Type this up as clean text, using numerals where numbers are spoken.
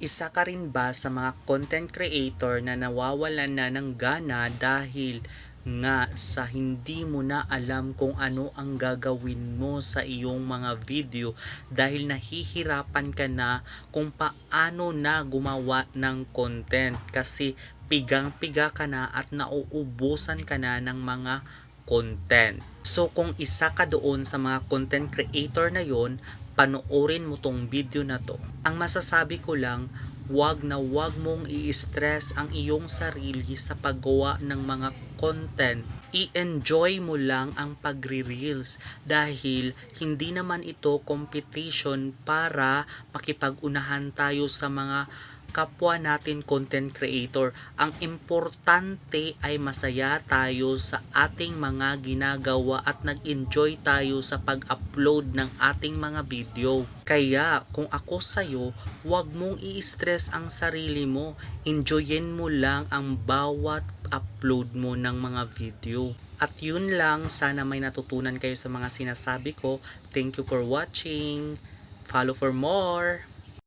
Isa ka rin ba sa mga content creator na nawawalan na ng gana dahil nga sa hindi mo na alam kung ano ang gagawin mo sa iyong mga video dahil nahihirapan ka na kung paano na gumawa ng content kasi pigang-piga ka na at nauubusan ka na ng mga content. So kung isa ka doon sa mga content creator na yon, panoorin mo tong video na to. Ang masasabi ko lang, wag mong i-stress ang iyong sarili sa paggawa ng mga content. I-enjoy mo lang ang pagre-reels dahil hindi naman ito competition para makipag-unahan tayo sa mga kapwa natin content creator. Ang importante ay masaya tayo sa ating mga ginagawa at nag-enjoy tayo sa pag-upload ng ating mga video. Kaya kung ako sa'yo, huwag mong i-stress ang sarili mo. Enjoyin mo lang ang bawat upload mo ng mga video. At yun lang, sana may natutunan kayo sa mga sinasabi ko. Thank you for watching. Follow for more.